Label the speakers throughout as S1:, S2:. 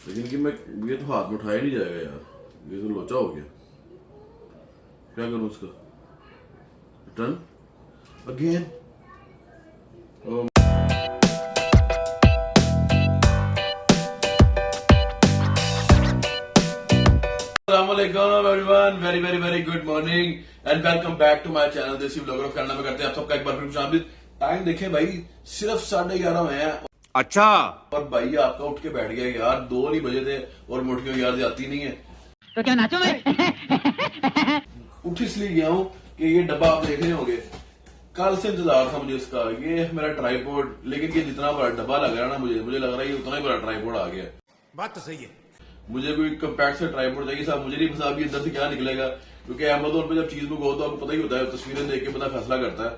S1: लेकिन कि मैं ये तो हाथ में उठाया नहीं जाएगा यार, ये तो लोचा हो गया। क्या करूं उसका? Return again. Assalamualaikum everyone, very very very good morning and welcome back to my channel देसी ब्लॉगर ऑफ कन्नड़ में करते हैं आप सबका एक बार फिर शामिल। टाइम देखें भाई, सिर्फ 11:30 हुए हैं।
S2: अच्छा,
S1: और भाई आपका उठ के बैठ गया यार, 2 नहीं बजे थे और मुठियों याद आती नहीं है।
S3: तो क्या नाचो मैं?
S1: उठ इसलिए गया हूँ कि ये डब्बा आप देख रहे होंगे, कल से इंतजार था मुझे इसका। ये मेरा ट्राइपॉड, लेकिन ये जितना बड़ा डब्बा लग रहा है ना, मुझे लग रहा है ये उतना ही बड़ा ट्राइपॉड आ गया।
S2: बात तो सही है।
S1: मुझे कोई कम्पैक्ट से ट्राइपॉड चाहिए साहब। मुझे नहीं पता अभी अंदर से क्या निकलेगा, क्योंकि अमेज़न पे जब चीज मंगाओ तो आपको पता ही होता है, तस्वीरें देख के बंदा फैसला करता है।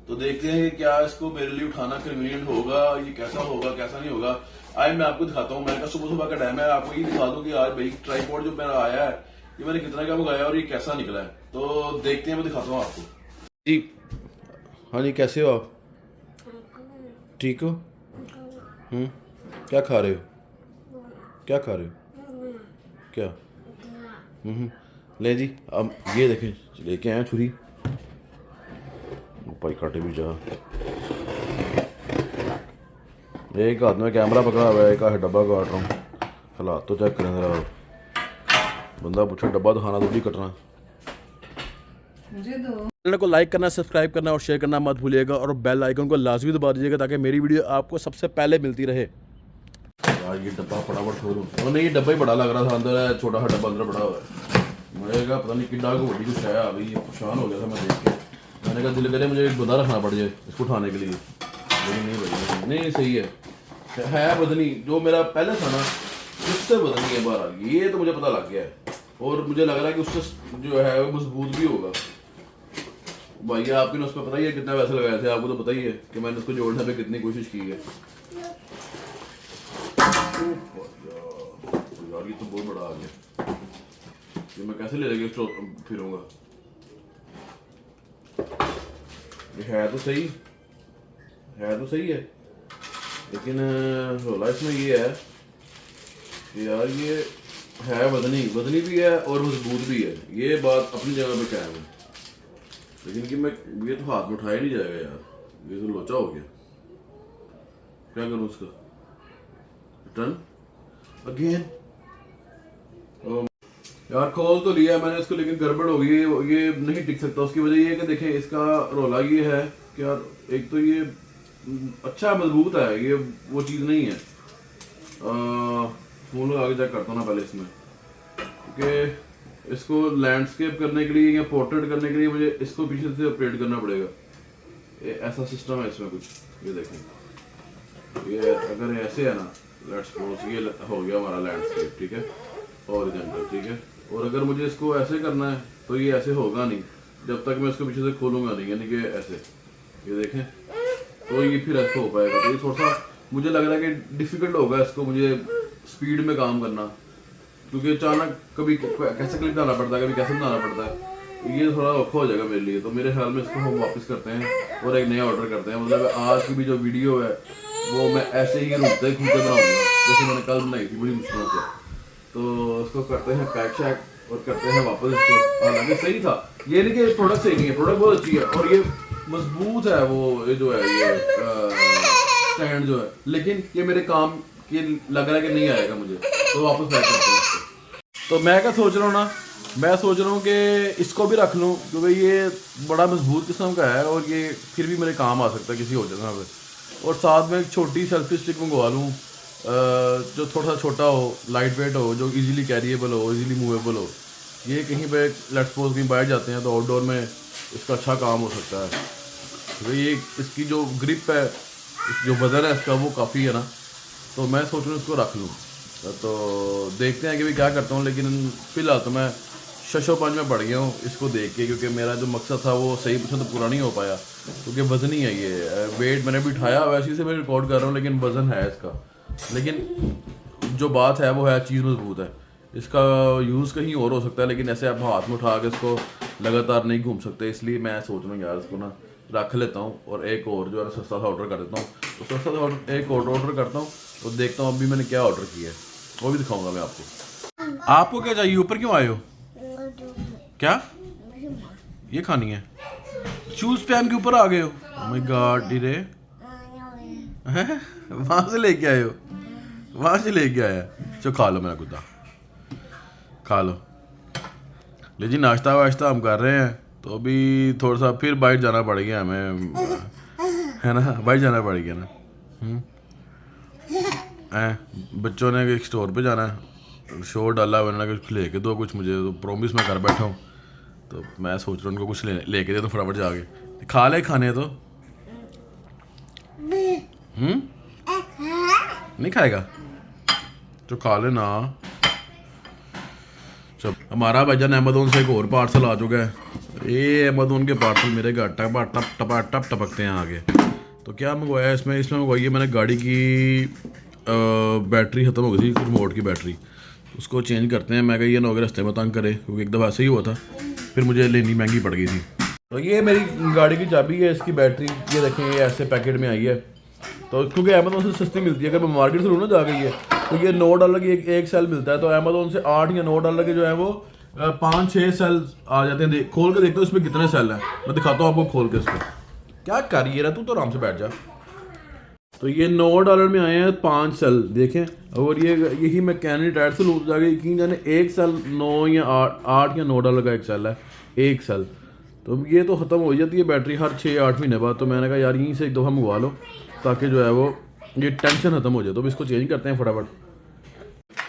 S1: तो देखते हैं कि क्या इसको मेरे लिए उठाना कन्वीनियंट होगा, ये कैसा होगा कैसा नहीं होगा। आज मैं आपको दिखाता हूँ। मैंने कहा सुबह सुबह का टाइम है, आपको ये दिखा दूं कि आज भाई ट्राइपॉड जो मेरा आया है ये मैंने कितना का मंगाया और ये कैसा निकला है। तो देखते हैं, मैं दिखाता हूँ आपको जी। हाँ जी, कैसे हो आप? ठीक हो? क्या खा रहे हो? क्या खा रहे हो? क्या? ले जी, अब ये देखें, लेके आए छुरी। भाई काटे भी जा। एक हाथ में कैमरा पकड़ा हुआ है, एक हाथ डब्बा काट रहा हूँ। हालात तो चेक करें जरा। बंदा पूछे डब्बा तो खाना थोड़ी कटना।
S3: मुझे दो।
S1: चैनल को लाइक करना, सब्सक्राइब करना और शेयर करना मत भूलिएगा, और बेल आइकन को लाजमी दबा दीजिएगा ताकि मेरी वीडियो आपको सबसे पहले मिलती रहे। यार ये डब्बा फटाफट खोलूं। और नहीं, ये डब्बा ही बड़ा लग रहा था, अंदर है छोटा सा डब्बा अंदर बड़ा हुआ है। मुझे कहा पता नहीं किड्डा को बड़ी कुछ है। अभी परेशान हो गया था मैं देख के। मैंने कहा दिल करे मुझे एक बंदा रखना पड़ जाए इसको उठाने के लिए, लेकिन नहीं भाई, नहीं सही है बदनी। जो मेरा पहले था ना उससे बदनी है बाहर, ये तो मुझे पता लग गया है। और मुझे लग रहा है कि उससे जो है वो मजबूत भी होगा। भैया आपने उस पर पता ही है कितना पैसे लगाए थे, आपको तो पता ही है कि मैंने उसको जोड़ने पे कितनी कोशिश की है। यार ये तो बहुत बड़ा आ गया, ये मैं कैसे ले लेके फिरूंगा? ये है तो सही है, लेकिन रोला इसमें ये है कि यार ये है वजनी भी है और मजबूत भी है। ये बात अपनी जगह पे कायम है, लेकिन कि मैं ये तो हाथ में उठाया नहीं जाएगा यार, ये तो लोचा हो गया। क्या करूं उसका? Return again. यार खोल तो लिया मैंने इसको, लेकिन गड़बड़ हो गई। ये नहीं टिक सकता। उसकी वजह ये है कि देखें इसका रोला ये है कि यार एक तो ये अच्छा मजबूत है, ये वो चीज़ नहीं है। फोन लगा के चेक करता हूँ ना पहले इसमें, क्योंकि इसको लैंडस्केप करने के लिए या पोर्ट्रेट करने के लिए मुझे इसको पीछे से ऑपरेट करना पड़ेगा। ये ऐसा सिस्टम है इसमें कुछ। ये देखें, ये अगर ऐसे है ना, लेट्स सपोज ये हो गया हमारा लैंडस्केप, ठीक है, हॉरिजॉन्टल, ठीक है। और अगर मुझे इसको ऐसे करना है तो ये ऐसे होगा नहीं जब तक मैं इसको पीछे से खोलूंगा नहीं, यानी कि ऐसे। ये देखें, तो ये फिर ऐसे हो पाएगा। तो ये थोड़ा सा मुझे लग रहा है कि डिफिकल्ट होगा इसको मुझे स्पीड में काम करना, क्योंकि अचानक कभी कैसे क्लिप बनाना पड़ता है, कभी कैसे बनाना पड़ता है। ये थोड़ा औखा हो जाएगा मेरे लिए। तो मेरे ख्याल में इसको हम वापस करते हैं और एक नया ऑर्डर करते हैं। मतलब आज की भी जो वीडियो है वो मैं ऐसे ही रुकते खुलते बनाऊंगा जैसे मैंने कल बनाई थी बड़ी मुश्किलों से। तो उसको करते हैं पैक शैक और करते हैं वापस इसको। हालांकि सही था, ये नहीं कि प्रोडक्ट सही नहीं है, प्रोडक्ट बहुत अच्छी है और ये मजबूत है। वो ये जो है ये स्टैंड जो है, लेकिन ये मेरे काम के लग रहा है कि नहीं आएगा मुझे, तो वापस पैक करते हैं इसको। तो मैं क्या सोच रहा हूँ ना, मैं सोच रहा हूँ कि इसको भी रख लूँ, क्योंकि ये बड़ा मजबूत किस्म का है और ये फिर भी मेरे काम आ सकता है किसी और जगह पर। और साथ में एक छोटी सेल्फी स्टिक मंगवा लूँ जो थोड़ा सा छोटा हो, लाइट वेट हो, जो इजीली कैरिएबल हो, इजीली मूवेबल हो। ये कहीं पे लेट्स सपोज कहीं बाहर जाते हैं तो आउटडोर में इसका अच्छा काम हो सकता है। तो ये इसकी जो ग्रिप है, जो वजन है इसका, वो काफ़ी है ना। तो मैं सोच रहा हूँ इसको रख लूँ। तो देखते हैं कि भी क्या करता हूँ, लेकिन फ़िलहाल तो मैं शशोपंज में पड़ गया हूँ इसको देख के, क्योंकि मेरा जो मकसद था वो सही पसंद पूरा नहीं हो पाया, क्योंकि वज़न ही है ये। वेट मैंने भी उठाया, वैसे ही से मैं रिकॉर्ड कर रहा हूँ, लेकिन वज़न है इसका। लेकिन जो बात है वो है चीज़ मजबूत है। इसका यूज़ कहीं और हो सकता है, लेकिन ऐसे आप हाथ में उठा के इसको लगातार नहीं घूम सकते। इसलिए मैं सोच रहा हूँ यार इसको ना रख लेता हूँ और एक और जो है सस्ता सा ऑर्डर कर देता हूँ। तो सस्ता सा एक और ऑर्डर करता हूँ और देखता हूँ अभी मैंने क्या ऑर्डर किया है। वो भी दिखाऊंगा मैं आपको। आपको क्या चाहिए, ऊपर क्यों आए हो? क्या ये खानी है? शूज पहन के ऊपर आ गए हो? ओह माय गॉड डीरे, वहां से लेके आए हो? वहां से लेके आया? चलो खा लो मेरा कुत्ता, खा लो। ले जी, नाश्ता वाश्ता हम कर रहे हैं, तो अभी थोड़ा सा फिर बाहर जाना पड़ गया हमें, है ना, बाहर जाना पड़ गया ना। बच्चों ने एक स्टोर पे जाना है, शोर डाला, उन्होंने कुछ लेके दो कुछ मुझे, तो प्रॉमिस मैं कर बैठा हूँ, तो मैं सोच रहा हूँ उनको कुछ लेके दे, तो फटाफट जाके खा ले, खाने तो नहीं खाएगा तो खा ले ना। चल, हमारा भाईजान अमेज़न से एक और पार्सल आ चुका है। ये अमेज़न के पार्सल मेरे घर टप टपकते हैं आगे। तो क्या मंगवाया इसमें मंगवाई है मैंने गाड़ी की बैटरी ख़त्म हो गई थी, रिमोट की बैटरी, उसको चेंज करते हैं। मैं कहा ये ना हो गया रास्ते में तंग करे, क्योंकि एक दफ़ा ऐसे ही हुआ था, फिर मुझे लेनी महंगी पड़ गई थी। तो ये मेरी गाड़ी की चाबी है, इसकी बैटरी ये देखें, ये ऐसे पैकेट में आई है। तो क्योंकि अमेज़न से सस्ती मिलती है, अगर मैं मार्केट से लूँ ना जा गई है, तो ये $9 की एक सेल मिलता है, तो अमेज़न से $8 या $9 के जो है वो 5-6 सेल आ जाते हैं। खोल के देखते हो इसमें कितने सेल हैं, मैं दिखाता हूँ आपको खोल के इसको। क्या कर रही है तू, तो आराम से बैठ जा। तो ये $9 में आए हैं 5 सेल, देखें। और ये यही मैं कैनडी टायर से लूँ जाके, यकीन जाने एक सेल 9 या 8 या $9 का एक सेल है, एक सेल। तो ये तो ख़त्म हो जाती है बैटरी हर 6-8 महीने बाद। तो मैंने कहा यार यहीं से एक दफ़ा मंगवा लो, ताकि जो है वो ये टेंशन खत्म हो जाए। तो भी इसको चेंज करते हैं फटाफट।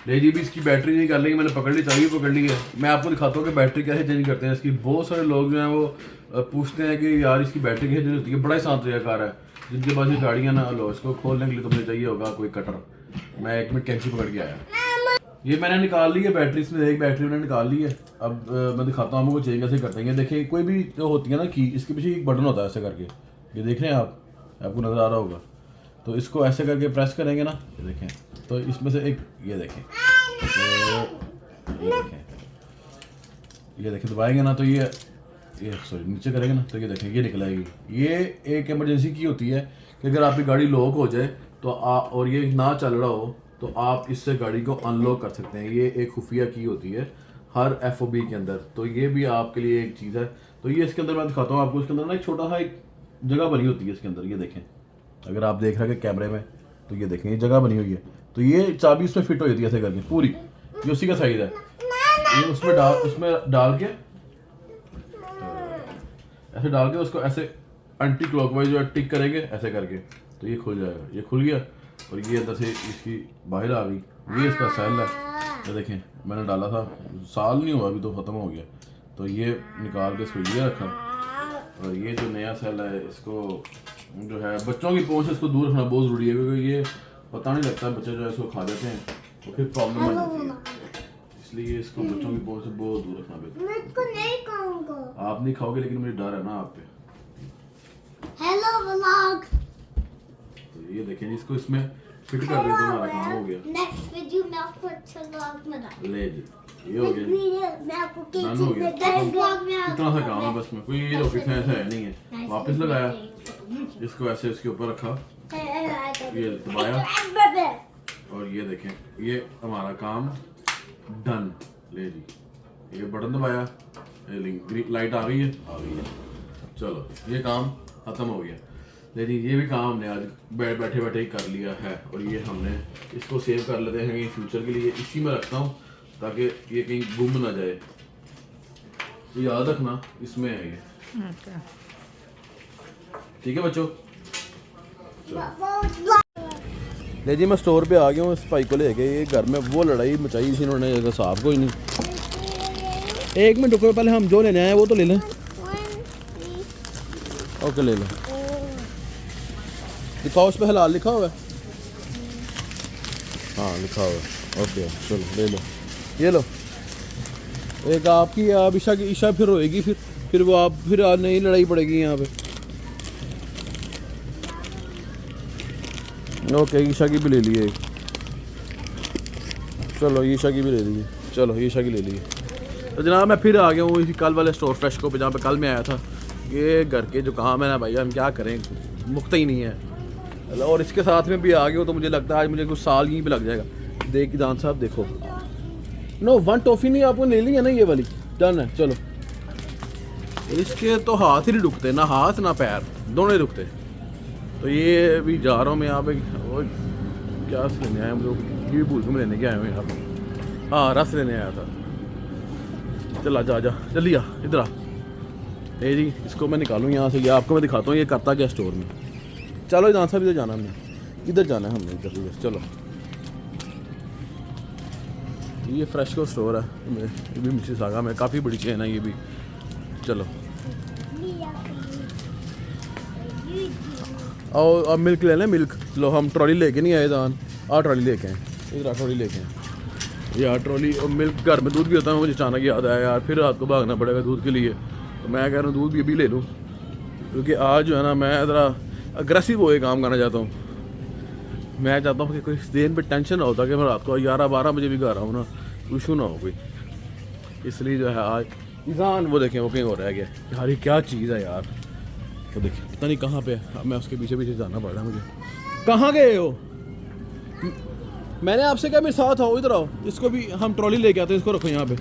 S1: ले जी, भी इसकी बैटरी नहीं कर ली, मैंने पकड़ ली, चाबी पकड़ ली है। मैं आपको दिखाता हूँ कि बैटरी कैसे चेंज करते हैं इसकी। बहुत सारे लोग जो हैं वो पूछते हैं कि यार इसकी बैटरी कैसे चेंज होती है। बड़ा ही शांत तरीकाकार है, जिनके पास ये गाड़ियाँ ना लो, इसको खोलने के लिए तुम्हें चाहिए होगा कोई कटर। मैं 1 मिनट कैंची पकड़ के आया। ये मैंने निकाल ली है बैटरी, इसमें एक बैटरी मैंने निकाल ली है। अब मैं दिखाता हूँ आपको चेंज कैसे करते हैं। देखिए, कोई भी जो होती है ना की, इसके पीछे एक बटन होता है ऐसे करके, ये देख रहे हैं आप, आपको नज़र आ रहा होगा। तो इसको ऐसे करके प्रेस करेंगे ना, ये देखें, तो इसमें से एक ये देखें, ये देखें दबाएंगे ना, तो ये सॉरी नीचे करेंगे ना, तो ये देखें ये निकल आएगी। ये एक इमरजेंसी की होती है कि अगर आपकी गाड़ी लॉक हो जाए तो और ये ना चल रहा हो, तो आप इससे गाड़ी को अनलॉक कर सकते हैं। ये एक खुफिया की होती है हर FOB के अंदर, तो ये भी आपके लिए एक चीज़ है। तो ये इसके अंदर मैं दिखाता हूँ आपको। इसके अंदर ना एक छोटा सा एक जगह बनी होती है इसके अंदर, ये देखें, अगर आप देख रहे हैं कैमरे में, तो ये देखें ये जगह बनी हुई है। तो ये चाबी उसमें फिट हो जाती है ऐसे करके पूरी, ये उसी का साइज है। ये उसमें डाल के ऐसे डाल के उसको ऐसे एंटी क्लॉकवाइज जो है टिक करेंगे ऐसे करके, तो ये खुल जाएगा। ये खुल गया और ये अंदर से इसकी बाहर आ गई। ये इसका सेल है, तो देखें मैंने डाला था, साल नहीं हुआ अभी तो ख़त्म हो गया। तो ये निकाल के इसको ये रखा, और ये जो नया सेल है इसको जो है बच्चों की पहुंच से इसको दूर रखना बहुत ज़रूरी है, क्योंकि ये पता नहीं लगता बच्चे जो है इसको खा जाते हैं तो फिर प्रॉब्लम आ जाती है। इसलिए इसको बच्चों की पहुंच से बहुत दूर रखना बेहतर।
S2: मैं इसको नहीं खाऊंगा।
S1: आप नहीं खाओगे, लेकिन मुझे डर है ना आप पे।
S2: Hello vlog.
S1: तो ये देखें, इसको इसमें फिट कर दें तो हमारा काम हो गया।
S2: नेक्स्ट वीडियो में आपको अच्छा व्लॉग बना
S1: ले जी, ये हो गया,
S2: वीडियो मैं आपको
S1: डन हो गया।
S2: व्लॉग में
S1: इतना सा काम है बस में, कोई रॉकेट साइंस है नहीं है। वापस लगाया, इसको ऐसे इसके ऊपर रखा, ये दबाया, और ये देखें ये हमारा काम डन। ले जी, ये बटन दबाया, लाइट आ गई है, चलो ये काम खत्म हो गया। ले जी, ये भी काम हमने आज बैठे बैठे ही कर लिया है। और ये हमने इसको सेव कर लेते हैं फ्यूचर के लिए, इसी में रखता हूँ ताकि ये कहीं गुम ना जाए। तो याद रखना इसमें है ये, ठीक है बच्चों। ले जी, मैं स्टोर पे आ गया हूँ इस भाई को लेके। ये घर में वो लड़ाई मचाई थी इन्होंने, हिसाब कोई नहीं। 1 मिनट रुको, पहले हम जो लेने आए वो तो ले लें। ओके ले लो, दिखाओ उस पर हलाल लिखा हुआ है। हाँ लिखा हुआ है, ओके चलो ले लो, ये लो। एक आपकी, आप ईशा की, ईशा फिर रोएगी, फिर वो आप फिर नई लड़ाई पड़ेगी यहाँ पे। ओके, ईशा की भी ले लिए एक, चलो ईशा की भी ले लीजिए, चलो ईशा की ले लीजिए। तो जनाब मैं फिर आ गया हूँ इसी कल वाले स्टोर फ्रेश को पे, जहाँ पे कल मैं आया था। ये घर के जो काम है ना भाई, हम क्या करें, मुक्त ही नहीं है। और इसके साथ में भी आ गया हूँ, तो मुझे लगता है आज मुझे कुछ साल यहीं पे लग जाएगा। देख दान साहब देखो, नो 1 टॉफ़ी नहीं आपको ले ली है ना, ये वाली डन है। चलो इसके तो हाथ ही नहीं रुकते, ना हाथ ना पैर, दोनों ही रुकते। तो ये भी जा रहा हूँ मैं यहाँ पे, वो क्या लेने आया मुझे, ये भी भूल के मैं लेने के आया हूँ यहाँ पे। हाँ रस लेने आया था। चला जा जा जल्दी आ, इधर आ। ये जी इसको मैं निकालूँ यहाँ से, ये आपको मैं दिखाता हूँ ये करता क्या स्टोर में। चलो इधर साहब इधर जाना हमने, इधर जाना है हमने, इधर चलो। ये फ्रेश को स्टोर है, ये भी मिसिसागा में, काफ़ी बड़ी चेन है ये भी। चलो और अब मिल्क ले लें, मिल्क लो। हम ट्रॉली लेके नहीं आए दान, ट्रॉली लेके आए, इधर ट्रॉली लेके आए यार, ट्रॉली। और मिल्क घर में दूध भी होता है, मुझे अचानक याद आया यार, फिर रात को भागना पड़ेगा दूध के लिए। तो मैं कह रहा हूँ दूध भी अभी ले लूँ, क्योंकि आज जो है ना मैं ज़रा अग्रेसिव हो काम करना चाहता हूँ। मैं चाहता हूँ कि कोई दिन पे टेंशन ना होता कि मैं रात को 11-12 बजे भी घर आऊँ ना, इशू ना हो कोई। इसलिए जो है आज ईजान वो देखें वो कहीं हो रह गया यार, ये क्या चीज़ है यार। तो देखिए पता नहीं कहाँ पे है, अब मैं उसके पीछे पीछे जाना पड़ रहा है मुझे। कहाँ गए हो? मैंने आपसे क्या मेरे साथ आओ, इधर आओ। इसको भी हम ट्रॉली लेके आते हैं, इसको रखो यहाँ पे,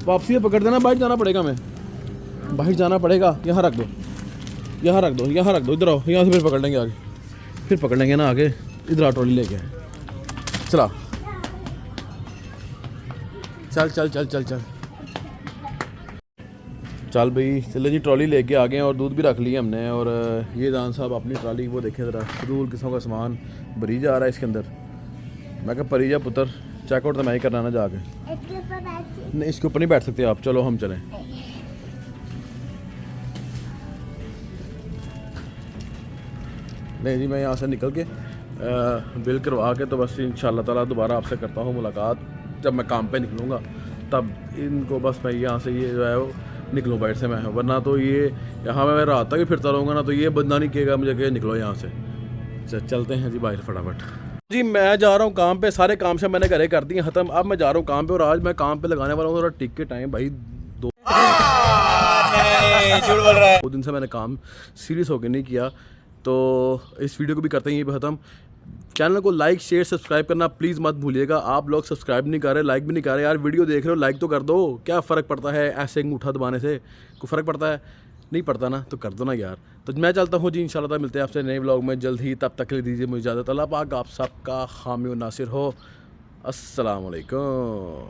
S1: वापसी में पकड़ देना। बाहर जाना पड़ेगा, मैं बाहर जाना पड़ेगा। यहाँ रख दो, यहाँ रख दो, यहाँ रख दो, इधर आओ। यहाँ से फिर पकड़ लेंगे आगे, फिर पकड़ लेंगे ना आगे। इधर आ ट्रॉली लेके आए, चला चल चल चल चल चल चल भाई चले जी। ट्रॉली लेके आ गए और दूध भी रख लिया हमने। और ये दान साहब अपनी ट्रॉली वो देखें ज़रा, फजूल किस्मों का सामान भरी जा रहा है इसके अंदर। मैं कहा परी जा पुत्र, चेकआउट तो मैं ही करना ना जाके। नहीं इसके ऊपर नहीं बैठ सकते आप, चलो हम चलें। नहीं जी मैं यहाँ से निकल के बिल करवा के तो बस इंशाल्लाह ताला दोबारा आपसे करता हूँ मुलाकात। जब मैं काम पे निकलूँगा तब इनको बस मैं यहाँ से ये जो है वो निकलूँ बाइट से मैं, वरना तो ये यहाँ मैं रात तक ही फिरता रहूँगा ना, तो ये बंदा नहीं कहेगा मुझे कि निकलो यहाँ से। चलते हैं जी बाहर फटाफट। जी मैं जा रहा हूँ काम पे, सारे काम से मैंने घरे कर दिए ख़त्म। अब मैं जा रहा हूँ काम पे, और आज मैं काम पे लगाने वाला हूँ थोड़ा टिक के टाइम भाई। 2 दिन से मैंने काम सीरियस होकर नहीं किया, तो इस वीडियो को भी करते हैं ये ख़त्म। चैनल को लाइक शेयर सब्सक्राइब करना प्लीज़ मत भूलिएगा। आप लोग सब्सक्राइब नहीं कर रहे, लाइक भी नहीं कर रहे यार। वीडियो देख रहे हो लाइक तो कर दो, क्या फ़र्क पड़ता है ऐसे अंगूठा दबाने से, कोई फ़र्क पड़ता है? नहीं पड़ता ना, तो कर दो ना यार। तो मैं चलता हूँ जी, इंशाल्लाह मिलते हैं आपसे नए व्लॉग में जल्द ही। तब तक के लिए दीजिए मुझे इजाज़त। अल्लाह पाक आप सबका हामी और नासिर हो। अस्सलाम वालेकुम।